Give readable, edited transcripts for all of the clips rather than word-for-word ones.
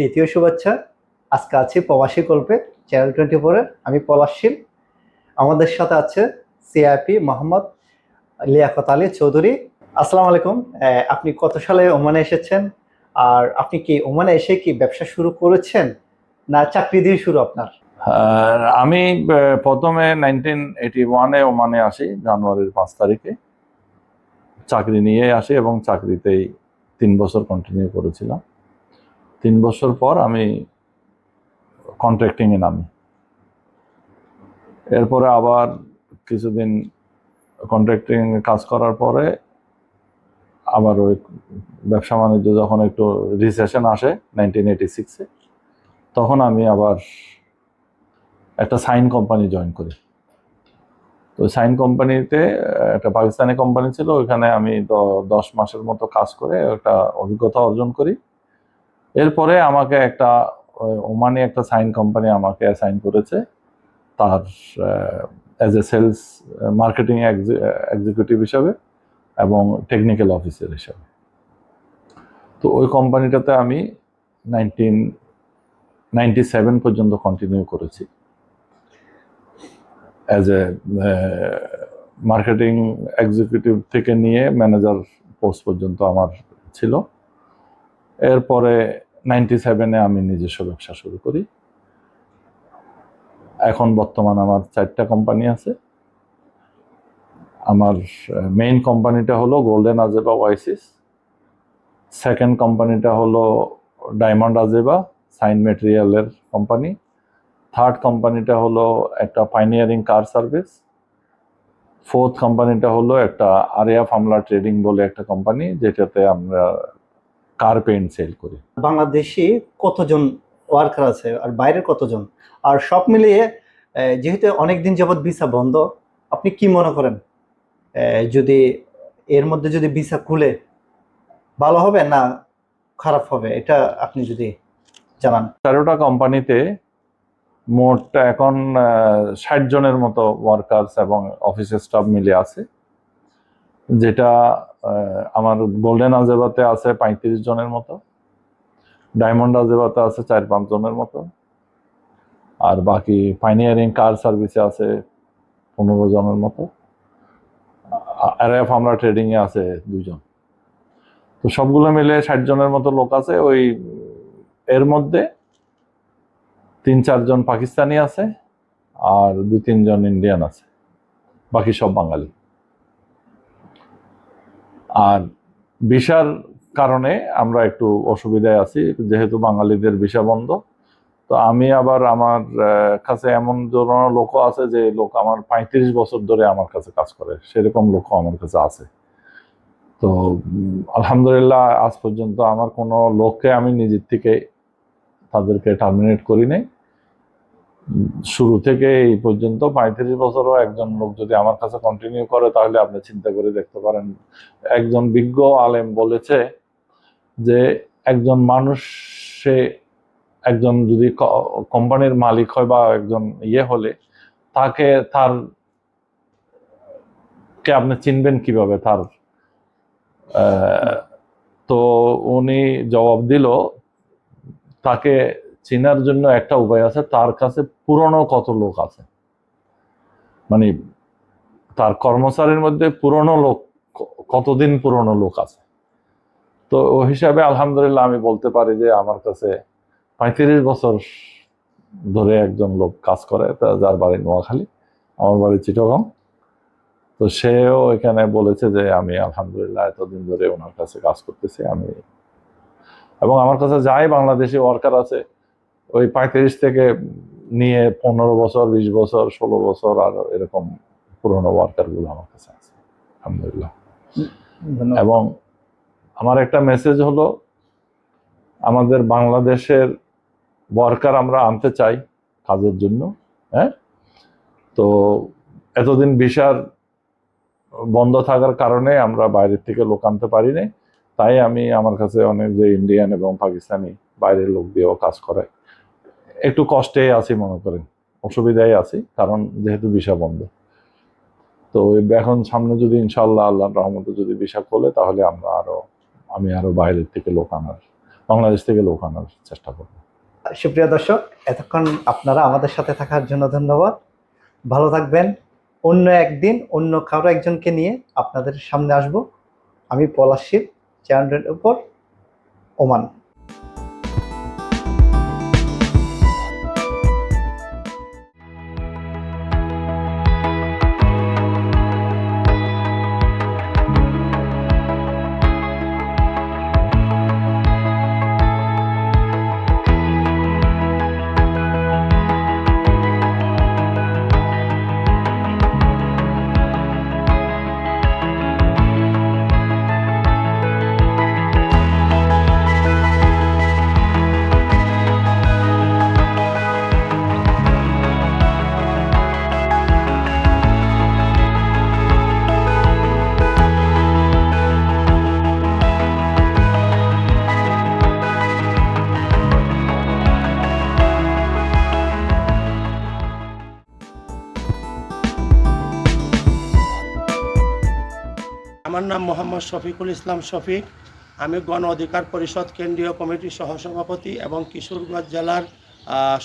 প্রীতীয় শুভেচ্ছা। আজকে আছি প্রবাসী গল্পে চ্যানেল 24-এর। আমি পলাশশীল। আমাদের সাথে আছে সিআইপি মোহাম্মদ লিয়াকত আলী চৌধুরী। আসসালামু আলাইকুম। আপনি কত সালে ওমানে এসেছেন? আর আপনি কি ওমানে এসে কি ব্যবসা শুরু করেছেন না চাকরি দিয়ে শুরু আপনার? আমি প্রথমে 1981-এ ওমানে আসি, জানুয়ারির 5 তারিখে চাকরি নিয়ে আসি এবং চাকরিতেই 3 বছর কন্টিনিউ করেছিলাম। 3 বছর পর আমি কন্ট্রাক্টিংয়ে নামি। এরপরে আবার কিছুদিন কন্ট্রাক্টিং কাজ করার পরে আবার ওই ব্যবসা বাণিজ্য যখন একটু রিসেশন আসে 1986-এ, তখন আমি আবার একটা সাইন কোম্পানি জয়েন করি। তো সাইন কোম্পানিতে একটা পাকিস্তানি কোম্পানি ছিল, ওইখানে আমি 10 মাসের মতো কাজ করে একটা অভিজ্ঞতা অর্জন করি। এরপরে আমাকে একটা ওমানি একটা সাইন কোম্পানি আমাকে অ্যাসাইন করেছে তার as a sales marketing executive হিসাবে এবং টেকনিক্যাল অফিসার হিসাবে। তো ওই কোম্পানিটাতে আমি 1997 পর্যন্ত কন্টিনিউ করেছি অ্যাজ এ মার্কেটিং এক্সিকিউটিভ থেকে নিয়ে ম্যানেজার পোস্ট পর্যন্ত আমার ছিল। এরপরে 97-এ আমি নিজস্ব ব্যবসা শুরু করি। এখন বর্তমান আমার 4টা কোম্পানি আছে। আমার মেইন কোম্পানিটা হলো গোল্ডেন আজেবা ওয়াইসিস, সেকেন্ড কোম্পানিটা হলো ডায়মন্ড আজেবা সাইন ম্যাটেরিয়ালের কোম্পানি, থার্ড কোম্পানিটা হলো একটা পাইনিয়ারিং কার সার্ভিস, ফোর্থ কোম্পানিটা হলো একটা আরিয়া ফামলা ট্রেডিং বলে একটা কোম্পানি, যেটাতে আমরা কার পেইন্ট সেল করি। বাংলাদেশি কতজন ওয়ার্কার আছে আর বাইরের কতজন? আর সব মিলিয়ে যেহেতু অনেকদিন যাবৎ ভিসা বন্ধ, আপনি কি মনে করেন যদি এর মধ্যে যদি ভিসা খুলে ভালো হবে না খারাপ হবে, এটা আপনি যদি জানান। 13টা কোম্পানিতে মোট এখন 60 জনের মতো ওয়ার্কার্স এবং অফিসের স্টাফ মিলে আছে, যেটা আমার গোল্ডেন আজেবাতে আছে 35 জনের মতো, ডায়মন্ড আজেবাতে আছে 4-5 জনের মতো, আর বাকি পাইনিয়ারিং কার সার্ভিসে আছে 15 জনের মতো, আরিয়া ফামলা ট্রেডিং এ আছে 2 জন। তো সবগুলো মিলে 60 জনের মতো লোক আছে। ওই এর মধ্যে 3-4 জন পাকিস্তানি আছে আর 2-3 জন ইন্ডিয়ান আছে, বাকি সব বাঙালি। আর ভিসার কারণে আমরা একটু অসুবিধায় আছি, যেহেতু বাঙালিদের ভিসা বন্ধ। তো আমি আবার আমার কাছে এমন ধরনের লোকও আছে যে লোক আমার 35 বছর ধরে আমার কাছে কাজ করে, সেরকম লোকও আমার কাছে আছে। তো আলহামদুলিল্লাহ আজ পর্যন্ত আমার কোনো লোককে আমি নিজের থেকে তাদেরকে টার্মিনেট করি নাই। শুরু থেকে এই পর্যন্ত 35 বছরও একজন লোক যদি আমার কাছে কন্টিনিউ করে, তাহলে আপনি চিন্তা করে দেখতে পারেন। একজন বিজ্ঞ আলেম বলেছে যে একজন মানুষ, সে একজন যদি কোম্পানির মালিক হয় বা একজন হলে তাকে কে আপনি চিনবেন কিভাবে তার? তো উনি জবাব দিল, তাকে চেনার জন্য একটা উপায় আছে, তার কাছে পুরনো কত লোক আছে, মানে তার কর্মচারীর মধ্যে পুরনো লোক কতদিন পুরনো লোক আছে। তো ও হিসাবে আলহামদুলিল্লাহ আমি বলতে পারি যে আমার কাছে 35 বছর ধরে একজন লোক কাজ করে, যার বাড়ি নোয়াখালী, আমার বাড়ি চিটাগাং। তো সেও এখানে বলেছে যে আমি আলহামদুলিল্লাহ এতদিন ধরে ওনার কাছে কাজ করতেছি। এবং আমার কাছে যাই বাংলাদেশি ওয়ার্কার আছে, ওই 35 থেকে নিয়ে 15 বছর, 20 বছর, 16 বছর আর এরকম পুরনো ওয়ার্কার গুলো আমার কাছে আছে আলহামদুলিল্লাহ। এবং আমার একটা মেসেজ হলো, আমাদের বাংলাদেশের ওয়ার্কার আমরা আনতে চাই কাজের জন্য। হ্যাঁ, তো এতদিন ভিসার বন্ধ থাকার কারণে আমরা বাইরের থেকে লোক আনতে পারি না। তাই আমি আমার কাছে অনেক যে ইন্ডিয়ান এবং পাকিস্তানি বাইরের লোক দিয়েও কাজ করে একটু কষ্টে আছি, মনে করেন অসুবিধায় আছি, কারণ যেহেতু ভিসা বন্ধ। তো এখন সামনে যদি ইনশাল্লাহ আল্লাহর রহমতে যদি ভিসা খোলে, তাহলে আমি আরো বাইরের থেকে লোক আনার বাংলাদেশ থেকে লোক আনার চেষ্টা করব। সুপ্রিয় দর্শক, এতক্ষণ আপনারা আমাদের সাথে থাকার জন্য ধন্যবাদ। ভালো থাকবেন। অন্য একদিন অন্য কারো একজনকে নিয়ে আপনাদের সামনে আসব। আমি পলাশ শীল, চ্যানেল উপর, ওমান। আমার নাম মোহাম্মদ শফিকুল ইসলাম শফিক। আমি গণ অধিকার পরিষদ কেন্দ্রীয় কমিটির সহসভাপতি এবং কিশোরগঞ্জ জেলার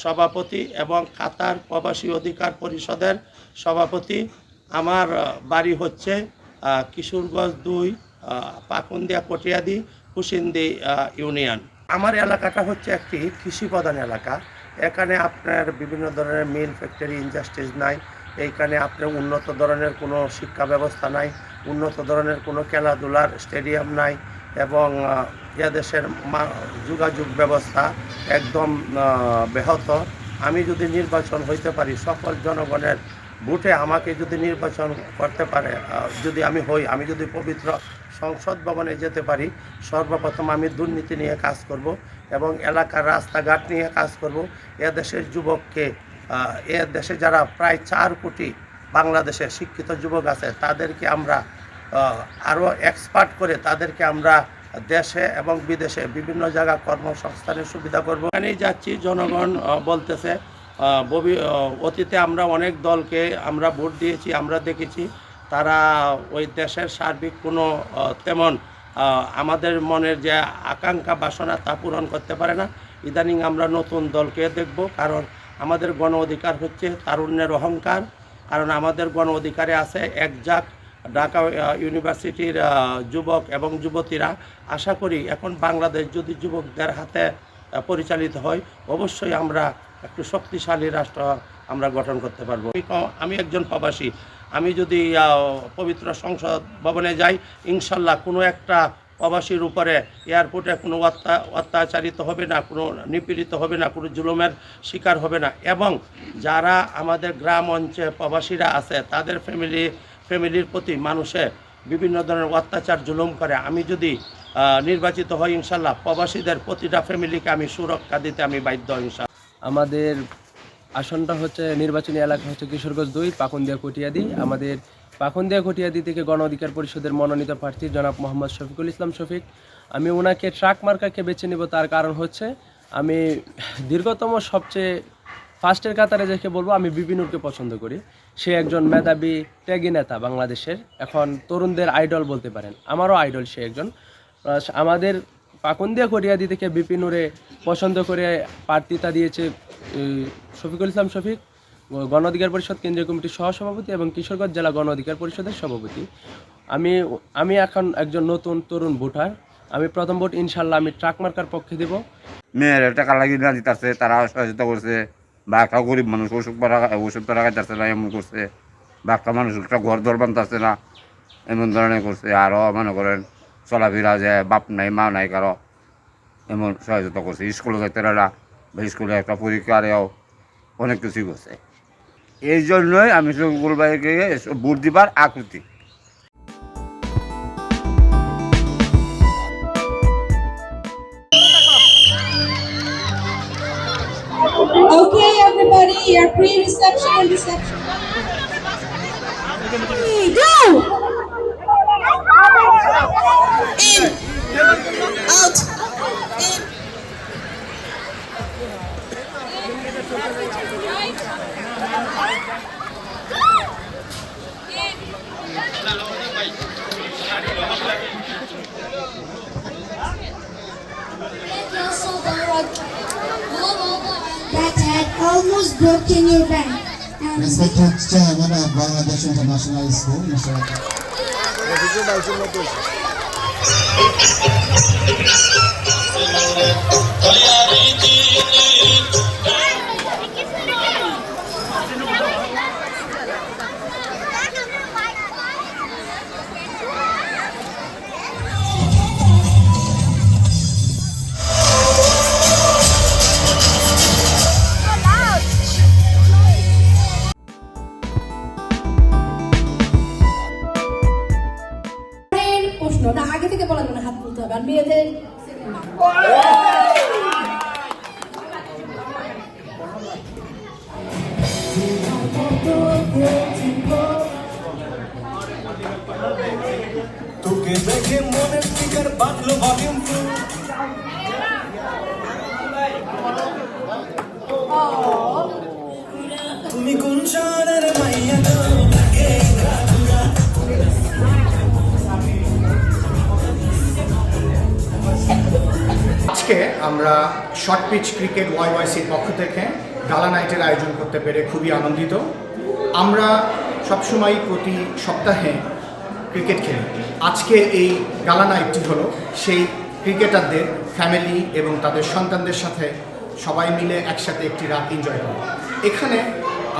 সভাপতি এবং কাতার প্রবাসী অধিকার পরিষদের সভাপতি। আমার বাড়ি হচ্ছে কিশোরগঞ্জ 2, পাকুন্দিয়া কটিয়াদি, হুসিন্দি ইউনিয়ন। আমার এলাকাটা হচ্ছে একটি কৃষি প্রধান এলাকা। এখানে আপনার বিভিন্ন ধরনের মিল, ফ্যাক্টরি, ইন্ডাস্ট্রিজ নাই। এইখানে আপনার উন্নত ধরনের কোনো শিক্ষা ব্যবস্থা নাই, উন্নত ধরনের কোনো খেলাধুলার স্টেডিয়াম নাই, এবং এদেশের যোগাযোগ ব্যবস্থা একদম ব্যাহত। আমি যদি নির্বাচন হইতে পারি, সকল জনগণের ভোটে আমাকে যদি নির্বাচন করতে পারে, যদি আমি হই, আমি যদি পবিত্র সংসদ ভবনে যেতে পারি, সর্বপ্রথম আমি দুর্নীতি নিয়ে কাজ করব এবং এলাকার রাস্তাঘাট নিয়ে কাজ করব। এদেশের যুবককে, এ দেশে যারা প্রায় 4 কোটি বাংলাদেশের শিক্ষিত যুবক আছে, তাদেরকে আমরা আরও এক্সপার্ট করে তাদেরকে আমরা দেশে এবং বিদেশে বিভিন্ন জায়গা কর্মসংস্থানের সুবিধা করব। এখানেই যাচ্ছি, জনগণ বলতেছে, অতীতে আমরা অনেক দলকে আমরা ভোট দিয়েছি, আমরা দেখেছি তারা ওই দেশের সার্বিক কোনো তেমন আমাদের মনের যে আকাঙ্ক্ষা বাসনা তা পূরণ করতে পারে না। ইদানিং আমরা নতুন দলকে দেখব, কারণ আমাদের গণ অধিকার হচ্ছে তারুণ্যের অহংকার। কারণ আমাদের গণ অধিকারে আছে একজাক ঢাকা ইউনিভার্সিটির যুবক এবং যুবতীরা। আশা করি এখন বাংলাদেশ যদি যুবকদের হাতে পরিচালিত হয়, অবশ্যই আমরা একটু শক্তিশালী রাষ্ট্র আমরা গঠন করতে পারবো। আমি একজন প্রবাসী, আমি যদি পবিত্র সংসদ ভবনে যাই, ইনশাল্লাহ কোনো একটা প্রবাসীর উপরে এয়ারপোর্টে কোনো অত্যাচারিত হবে না, কোনো নিপীড়িত হবে না, কোনো জুলুমের শিকার হবে না। এবং যারা আমাদের গ্রাম অঞ্চলে প্রবাসীরা আছে, তাদের ফ্যামিলির প্রতি মানুষের বিভিন্ন ধরনের অত্যাচার জুলুম করে, আমি যদি নির্বাচিত হই, ইনশাল্লাহ প্রবাসীদের প্রতিটা ফ্যামিলিকে আমি সুরক্ষা দিতে আমি বাধ্য। ইনশাল্লাহ আমাদের আসনটা হচ্ছে, নির্বাচনী এলাকা হচ্ছে কিশোরগঞ্জ 2, পাকুন্দিয়া কটিয়াদি। আমাদের পাকুন্দিয়া কটিয়াদি থেকে গণ অধিকার পরিষদের মনোনীত প্রার্থী জনাব মোহাম্মদ শফিকুল ইসলাম শফিক। আমি ওনাকে ট্রাক মার্কাকে বেছে নেব, তার কারণ হচ্ছে আমি দীর্ঘতম সবচেয়ে ফার্স্টের কাতারে যাকে বলবো, আমি বিপিনুরকে পছন্দ করি। সে একজন মেধাবী ত্যাগী নেতা, বাংলাদেশের এখন তরুণদের আইডল বলতে পারেন, আমারও আইডল সে একজন। আমাদের পাকুন্দিয়া কটিয়াদি থেকে বিপিনুরে পছন্দ করে প্রার্থিতা দিয়েছে শফিকুল ইসলাম শফিক, গণ অধিকার পরিষদ কেন্দ্রীয় কমিটির সহসভাপতি এবং কিশোরগঞ্জ জেলা গণ অধিকার পরিষদের সভাপতি। আমি এখন একজন নতুন তরুণ ভোটার। আমি প্রথম ভোট ইনশাল্লাহ আমি ট্রাক মার্কার পক্ষে দেব। মেয়ের টাকা লাগিয়ে না দিতেছে, তারা সহযোগিতা করছে, বা একটা গরিব মানুষ ওষুধ টাকা দিতেছে না এমন করছে, বা একটা মানুষ একটা ঘর দর বানতেছে না এমন ধরনের করছে। আরও মনে করেন চলাফেরা যে বাপ নাই মা নাই কারো, এমন সহযোগিতা করছে। স্কুলে যেতে না, বা স্কুলে একটা পরীক্ষারেও অনেক কিছুই করছে। এই জন্যই আমি শফিকুল ভাইকে ভোট দিবার আকুতি। Okay, everybody, your pre-reception and reception. Go! In, out, in. broken your bank. And Respected Chairman of Bangladesh International School, Mr. প্রশ্ন না আগে থেকে বলা যাবে না, হাত তুলতে হবে। আর মেয়েদের তোকে দেখে মনের স্পিকার বাজলো ভলিউম ফুল তুমি কোন শহরের মাইয়া গো আজকে আমরা শর্ট পিচ ক্রিকেট ওয়াইওয়াইসির পক্ষ থেকে গালা নাইটের আয়োজন করতে পেরে খুবই আনন্দিত। আমরা সবসময় প্রতি সপ্তাহে ক্রিকেট খেলি। আজকে এই গালা নাইটটি হলো সেই ক্রিকেটারদের ফ্যামিলি এবং তাদের সন্তানদের সাথে সবাই মিলে একসাথে একটি রাত এনজয় করা। এখানে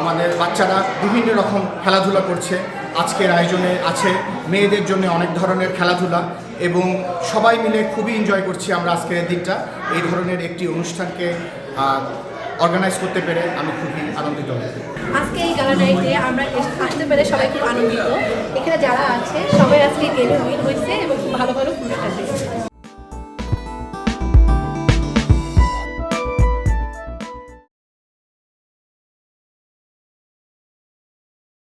আমাদের বাচ্চারা বিভিন্ন রকম খেলাধুলা করছে। আজকের আয়োজনে আছে মেয়েদের জন্য অনেক ধরনের খেলাধুলা এবং সবাই মিলে খুবই এনজয় করছি আমরা আজকের দিনটা। এই ধরনের একটি অনুষ্ঠানকে অর্গানাইজ করতে পেরে আমি খুবই আনন্দিত। আজকে এই গালা নাইটে আমরা আসতে পেরে সবাই খুব আনন্দিত। এখানে যারা আছে সবাই আজকে গেমে উইন হয়েছে এবং খুব ভালোভাবে